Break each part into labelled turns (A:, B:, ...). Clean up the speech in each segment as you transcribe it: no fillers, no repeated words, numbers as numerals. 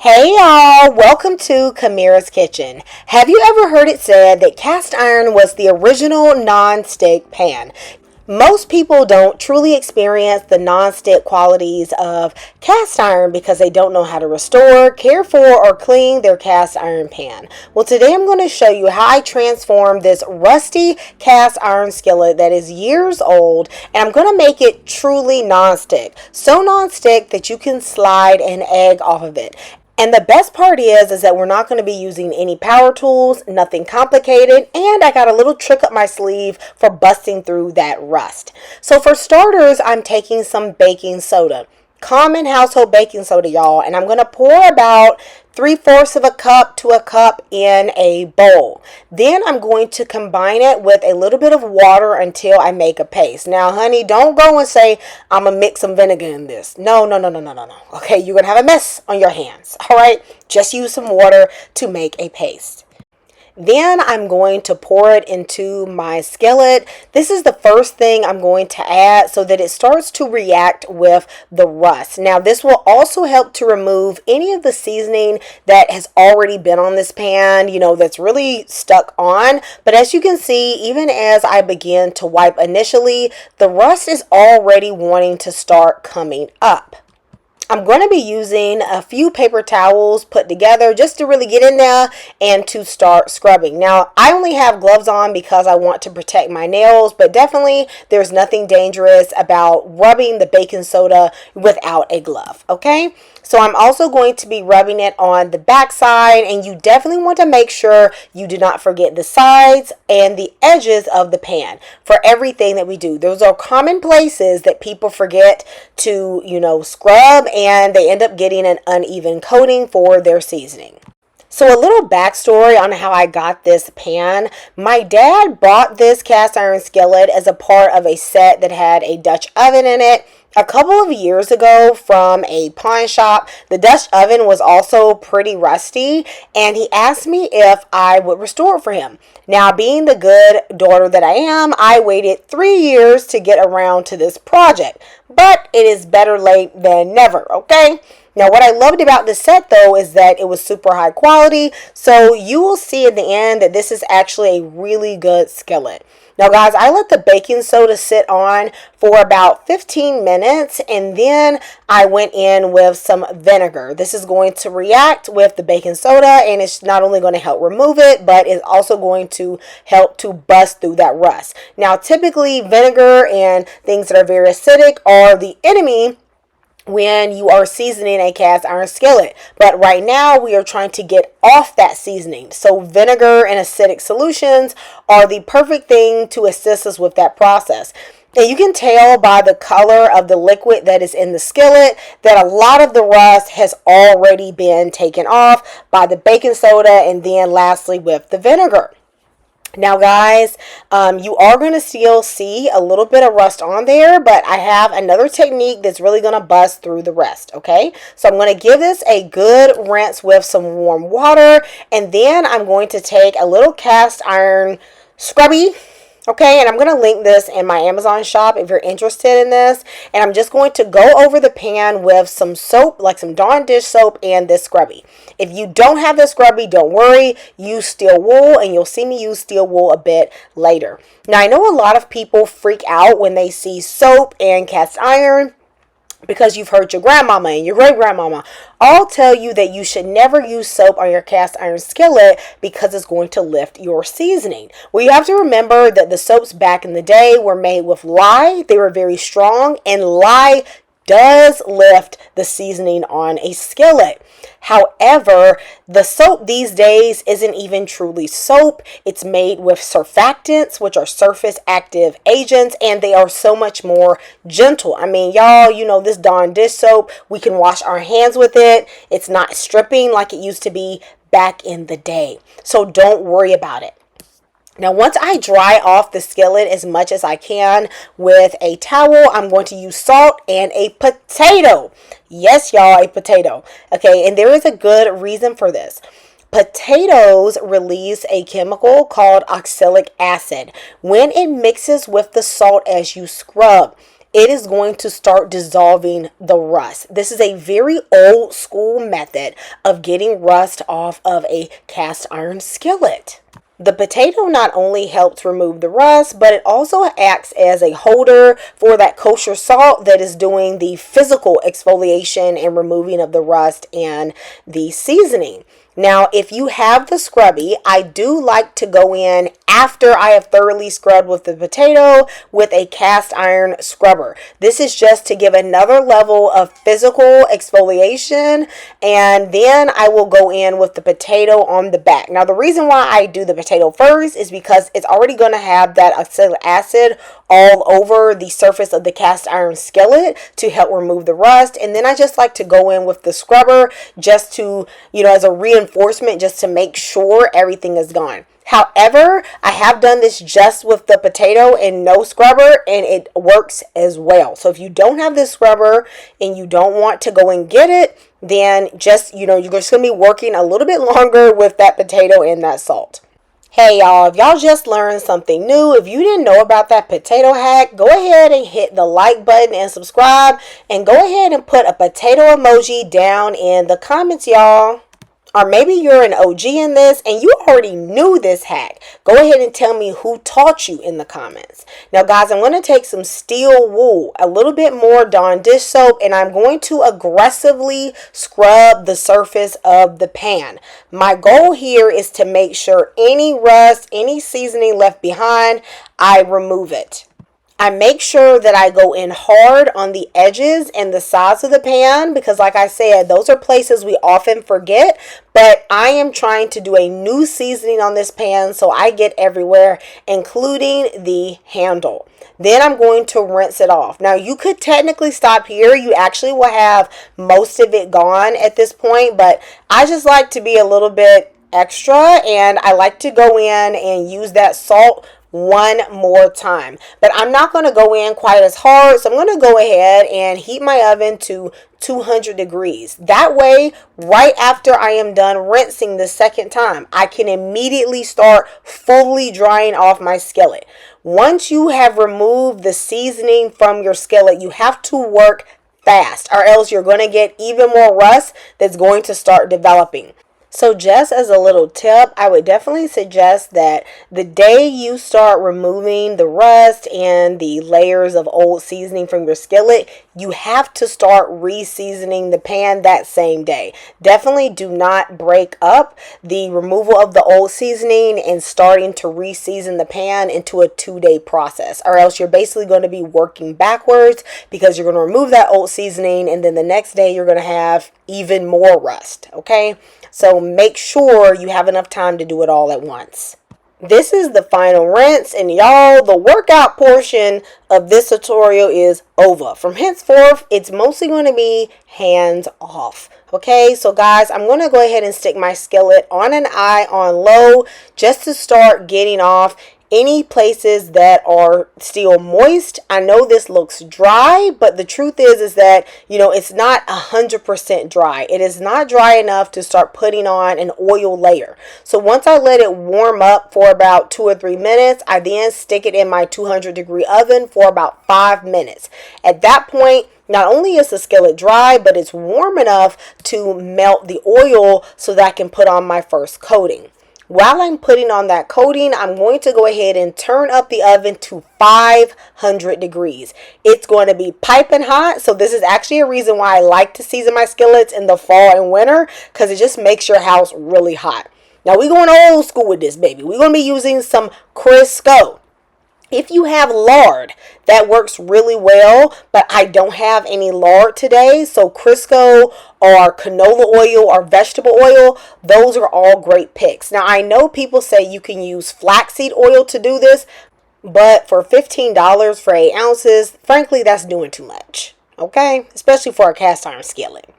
A: Hey y'all, welcome to Kamira's Kitchen. Have you ever heard it said that cast iron was the original non-stick pan? Most people don't truly experience the non-stick qualities of cast iron because they don't know how to restore, care for, or clean their cast iron pan. Well, today I'm going to show you how I transformed this rusty cast iron skillet that is years old, and I'm going to make it truly non-stick. So non-stick that you can slide an egg off of it. And the best part is that we're not going to be using any power tools, nothing complicated, and I got a little trick up my sleeve for busting through that rust. So for starters, I'm taking some baking soda. Common household baking soda, y'all, and I'm going to pour about 3/4 of a cup to a cup in a bowl. Then I'm going to combine it with a little bit of water until I make a paste. Now, honey, don't go and say, I'm going to mix some vinegar in this. No. Okay, you're going to have a mess on your hands. All right, just use some water to make a paste. Then I'm going to pour it into my skillet. This is the first thing I'm going to add so that it starts to react with the rust. Now this will also help to remove any of the seasoning that has already been on this pan, that's really stuck on. But as you can see, even as I begin to wipe initially, the rust is already wanting to start coming up. I'm going to be using a few paper towels put together just to really get in there and to start scrubbing. Now, I only have gloves on because I want to protect my nails, but definitely there's nothing dangerous about rubbing the baking soda without a glove, okay? So I'm also going to be rubbing it on the back side, and you definitely want to make sure you do not forget the sides and the edges of the pan for everything that we do. Those are common places that people forget to, scrub, and they end up getting an uneven coating for their seasoning. So a little backstory on how I got this pan. My dad bought this cast iron skillet as a part of a set that had a Dutch oven in it a couple of years ago from a pawn shop. The Dutch oven was also pretty rusty, and he asked me if I would restore it for him. Now, being the good daughter that I am, I waited 3 years to get around to this project, but it is better late than never, okay? Now, what I loved about this set, though, is that it was super high quality, so you will see at the end that this is actually a really good skillet. Now, guys, I let the baking soda sit on for about 15 minutes, and then I went in with some vinegar. This is going to react with the baking soda, and it's not only going to help remove it, but it's also going to help to bust through that rust. Now, typically, vinegar and things that are very acidic are the enemy when you are seasoning a cast iron skillet. But right now we are trying to get off that seasoning. So vinegar and acidic solutions are the perfect thing to assist us with that process. And you can tell by the color of the liquid that is in the skillet that a lot of the rust has already been taken off by the baking soda, and then lastly with the vinegar. Now, guys, you are going to still see a little bit of rust on there, but I have another technique that's really going to bust through the rest, okay? So I'm going to give this a good rinse with some warm water, and then I'm going to take a little cast iron scrubby. Okay, and I'm going to link this in my Amazon shop if you're interested in this. And I'm just going to go over the pan with some soap, like some Dawn dish soap, and this scrubby. If you don't have the scrubby, don't worry. Use steel wool, and you'll see me use steel wool a bit later. Now, I know a lot of people freak out when they see soap and cast iron, because you've heard your grandmama and your great-grandmama all tell you that you should never use soap on your cast iron skillet because it's going to lift your seasoning. Well, you have to remember that the soaps back in the day were made with lye. They were very strong, and lye does lift the seasoning on a skillet. However, the soap these days isn't even truly soap. It's made with surfactants, which are surface active agents, and they are so much more gentle. I mean, y'all, this Dawn dish soap, we can wash our hands with it. It's not stripping like it used to be back in the day. So don't worry about it. Now, once I dry off the skillet as much as I can with a towel, I'm going to use salt and a potato. Yes, y'all, a potato. Okay, and there is a good reason for this. Potatoes release a chemical called oxalic acid when it mixes with the salt as you scrub. it is going to start dissolving the rust. This is a very old school method of getting rust off of a cast iron skillet. The potato not only helps remove the rust, but it also acts as a holder for that kosher salt that is doing the physical exfoliation and removing of the rust and the seasoning. Now, if you have the scrubby, I do like to go in after I have thoroughly scrubbed with the potato with a cast iron scrubber. This is just to give another level of physical exfoliation, and then I will go in with the potato on the back. Now, the reason why I do the potato first is because it's already going to have that oxalic acid all over the surface of the cast iron skillet to help remove the rust, and then I just like to go in with the scrubber just to, as a reinforcement, just to make sure everything is gone. However, I have done this just with the potato and no scrubber, and it works as well. So if you don't have this scrubber and you don't want to go and get it, then just, you're just going to be working a little bit longer with that potato and that salt. Hey y'all, if y'all just learned something new, if you didn't know about that potato hack, go ahead and hit the like button and subscribe, and go ahead and put a potato emoji down in the comments, y'all. Or maybe you're an OG in this and you already knew this hack. Go ahead and tell me who taught you in the comments. Now guys, I'm going to take some steel wool, a little bit more Dawn dish soap, and I'm going to aggressively scrub the surface of the pan. My goal here is to make sure any rust, any seasoning left behind, I remove it. I make sure that I go in hard on the edges and the sides of the pan because, like I said, those are places we often forget. But I am trying to do a new seasoning on this pan so I get everywhere, including the handle. Then I'm going to rinse it off. Now, you could technically stop here. You actually will have most of it gone at this point, but I just like to be a little bit extra, and I like to go in and use that salt one more time. But I'm not going to go in quite as hard, so I'm going to go ahead and heat my oven to 200 degrees. That way, right after I am done rinsing the second time, I can immediately start fully drying off my skillet. Once you have removed the seasoning from your skillet, you have to work fast, or else you're going to get even more rust that's going to start developing. So just as a little tip, I would definitely suggest that the day you start removing the rust and the layers of old seasoning from your skillet, you have to start re-seasoning the pan that same day. Definitely do not break up the removal of the old seasoning and starting to re-season the pan into a 2-day process, or else you're basically going to be working backwards because you're going to remove that old seasoning and then the next day you're going to have even more rust, okay? So make sure you have enough time to do it all at once. This is the final rinse, and y'all, the workout portion of this tutorial is over. From henceforth, it's mostly going to be hands off. Okay, so guys, I'm going to go ahead and stick my skillet on an eye on low just to start getting off any places that are still moist. I know this looks dry, but the truth is that, it's not 100% dry. It is not dry enough to start putting on an oil layer. So once I let it warm up for about 2 or 3 minutes, I then stick it in my 200-degree oven for about 5 minutes. At that point, not only is the skillet dry, but it's warm enough to melt the oil so that I can put on my first coating. While I'm putting on that coating, I'm going to go ahead and turn up the oven to 500 degrees. It's going to be piping hot, so this is actually a reason why I like to season my skillets in the fall and winter, because it just makes your house really hot. Now, we're going old school with this, baby. We're going to be using some Crisco. If you have lard, that works really well, but I don't have any lard today, so Crisco or canola oil or vegetable oil, those are all great picks. Now, I know people say you can use flaxseed oil to do this, but for $15 for 8 ounces, frankly, that's doing too much. Okay, especially for a cast iron skillet.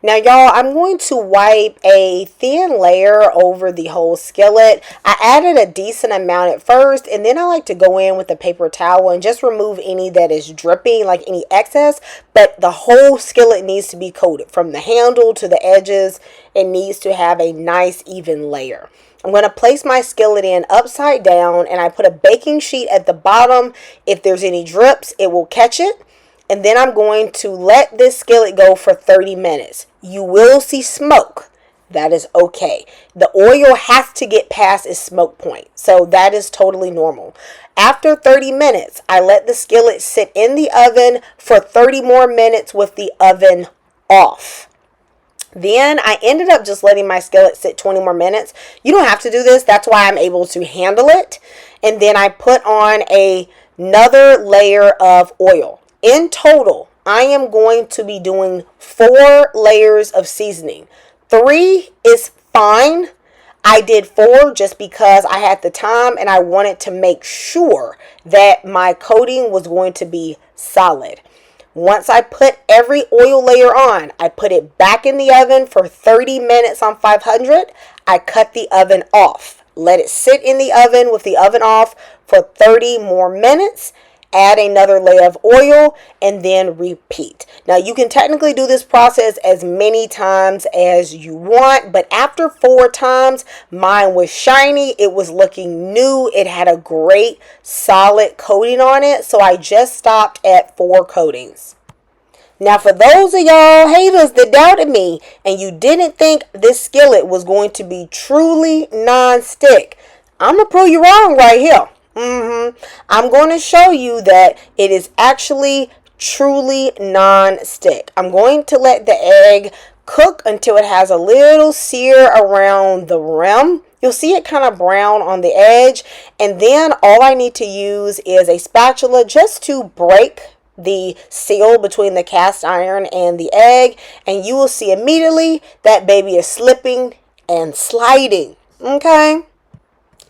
A: Now, y'all, I'm going to wipe a thin layer over the whole skillet. I added a decent amount at first, and then I like to go in with a paper towel and just remove any that is dripping, like any excess. But the whole skillet needs to be coated from the handle to the edges. It needs to have a nice even layer. I'm going to place my skillet in upside down, and I put a baking sheet at the bottom. If there's any drips, it will catch it. and then I'm going to let this skillet go for 30 minutes. You will see smoke. That is okay. The oil has to get past its smoke point, so that is totally normal. After 30 minutes, I let the skillet sit in the oven for 30 more minutes with the oven off. Then I ended up just letting my skillet sit 20 more minutes. You don't have to do this. That's why I'm able to handle it. And then I put on another layer of oil. In total, I am going to be doing 4 layers of seasoning. 3 is fine. I did 4 just because I had the time and I wanted to make sure that my coating was going to be solid. Once I put every oil layer on, I put it back in the oven for 30 minutes on 500. I cut the oven off. Let it sit in the oven with the oven off for 30 more minutes. Add another layer of oil and then repeat. Now you can technically do this process as many times as you want, but after 4 times, mine was shiny. It was looking new. It had a great solid coating on it. So I just stopped at 4 coatings. Now for those of y'all haters that doubted me and you didn't think this skillet was going to be truly non-stick, I'm going to prove you wrong right here. I'm going to show you that it is actually truly non-stick. I'm going to let the egg cook until it has a little sear around the rim. You'll see it kind of brown on the edge. And then all I need to use is a spatula just to break the seal between the cast iron and the egg. And you will see immediately that baby is slipping and sliding. Okay?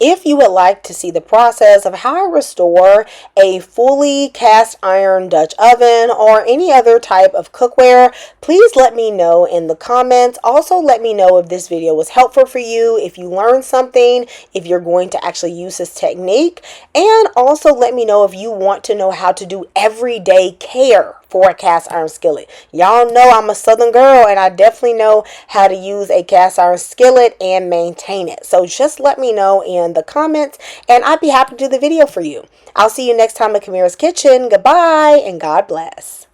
A: If you would like to see the process of how I restore a fully cast iron Dutch oven or any other type of cookware, please let me know in the comments. Also, let me know if this video was helpful for you, if you learned something, if you're going to actually use this technique, and also let me know if you want to know how to do everyday care for a cast iron skillet. Y'all know I'm a Southern girl and I definitely know how to use a cast iron skillet and maintain it. So just let me know in the comments and I'd be happy to do the video for you. I'll see you next time at Kamira's Kitchen. Goodbye and God bless.